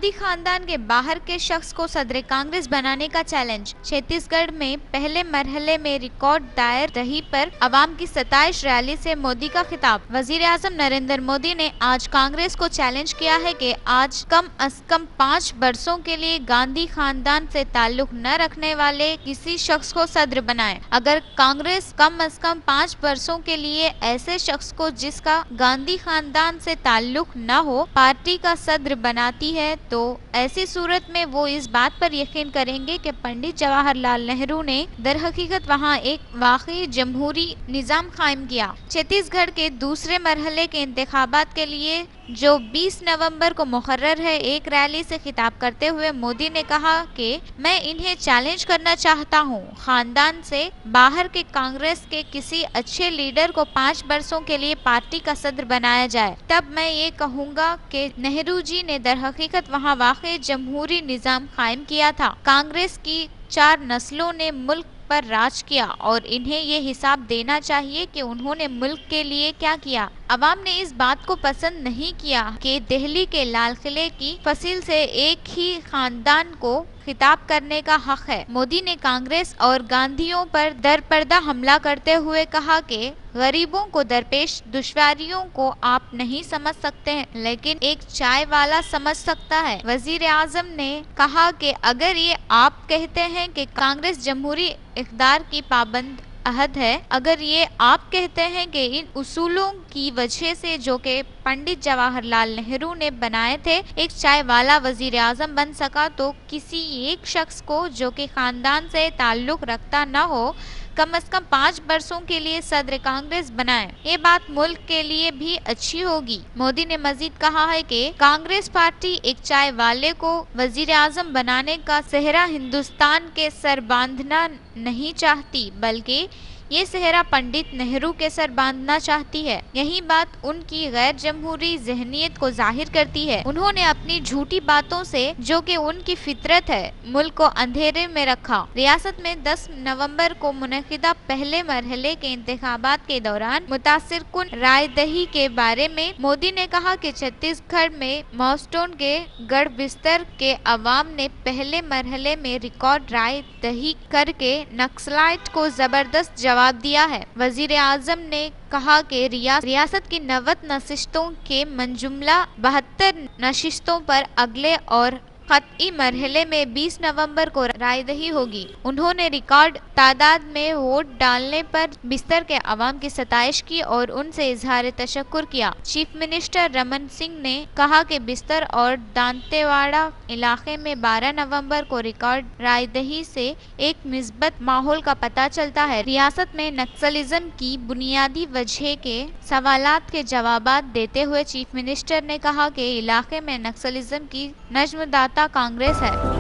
गांधी खानदान के बाहर के शख्स को सदर कांग्रेस बनाने का चैलेंज। छत्तीसगढ़ में पहले मरहले में रिकॉर्ड दायर दही पर अवाम की 27 रैली से मोदी का खिताब। वजीर आजम नरेंद्र मोदी ने आज कांग्रेस को चैलेंज किया है कि आज कम अज कम 5 बरसों के लिए गांधी खानदान से ताल्लुक न रखने वाले किसी शख्स को सदर बनाए। अगर कांग्रेस कम अज कम 5 बरसों के लिए ऐसे शख्स को जिसका गांधी खानदान से ताल्लुक न हो पार्टी का सदर बनाती है तो ऐसी सूरत में वो इस बात पर यकीन करेंगे कि पंडित जवाहरलाल नेहरू ने दर हकीकत वहाँ एक वाकई जमहूरी निजाम कायम किया। छत्तीसगढ़ के दूसरे मरहले के इंतखाबात के लिए जो 20 नवंबर को मुकर्रर है, एक रैली से खिताब करते हुए मोदी ने कहा कि मैं इन्हें चैलेंज करना चाहता हूँ, खानदान से बाहर के कांग्रेस के किसी अच्छे लीडर को 5 बरसों के लिए पार्टी का सदर बनाया जाए, तब मैं ये कहूँगा कि नेहरू जी ने दर हकीकत वहाँ वाकई जमहूरी निजाम कायम किया था। कांग्रेस की 4 नस्लों ने मुल्क पर राज किया और इन्हें ये हिसाब देना चाहिए कि उन्होंने मुल्क के लिए क्या किया। अवाम ने इस बात को पसंद नहीं किया कि दिल्ली के लाल किले की फसिल से एक ही खानदान को खिताब करने का हक है। मोदी ने कांग्रेस और गांधीयों पर दरपर्दा हमला करते हुए कहा कि गरीबों को दरपेश दुश्वारियों को आप नहीं समझ सकते हैं, लेकिन एक चाय वाला समझ सकता है। वजीर आजम ने कहा कि अगर ये आप कहते हैं कि कांग्रेस जमहूरी इक़्तिदार की पाबंद अहद है, अगर ये आप कहते हैं कि इन उसूलों की वजह से जो कि पंडित जवाहरलाल नेहरू ने बनाए थे एक चाय वाला वजीर आजम बन सका, तो किसी एक शख्स को जो कि खानदान से ताल्लुक रखता न हो कम अज कम 5 बरसों के लिए सदर कांग्रेस बनाए। ये बात मुल्क के लिए भी अच्छी होगी। मोदी ने मजीद कहा है कि कांग्रेस पार्टी एक चाय वाले को वजीर आजम बनाने का सेहरा हिंदुस्तान के सर बांधना नहीं चाहती, बल्कि ये सेहरा पंडित नेहरू के सर बांधना चाहती है। यही बात उनकी गैर जमहूरी जहनियत को जाहिर करती है। उन्होंने अपनी झूठी बातों से, जो कि उनकी फितरत है, मुल्क को अंधेरे में रखा। रियासत में 10 नवंबर को मुनक़िदा पहले मरहले के इंतखाबात के दौरान मुतासिर कुन राय दही के बारे में मोदी ने कहा कि छत्तीसगढ़ में मॉस्टोन के गढ़ बिस्तर के अवाम ने पहले मरहले में रिकॉर्ड राय दही करके नक्सलाइट को जबरदस्त जवाब दिया है। वजीर आजम ने कहा कि रियासत की 90 नशिस्तों के मंजुमला 72 नशिस्तों पर अगले और क़त्ई मरहले में 20 नवंबर को रायदही होगी। उन्होंने रिकॉर्ड तादाद में वोट डालने पर बिस्तर के अवाम की सताइश की और उनसे इजहार तशक्कुर किया। चीफ मिनिस्टर रमन सिंह ने कहा कि बिस्तर और दांतेवाड़ा इलाके में 12 नवंबर को रिकॉर्ड रायदही से एक मिस्बत माहौल का पता चलता है। रियासत में नक्सलिज्म की बुनियादी वजह के सवालात के जवाबात देते हुए चीफ मिनिस्टर ने कहा कि इलाके में नक्सलिज्म की नज्मदाता कांग्रेस है।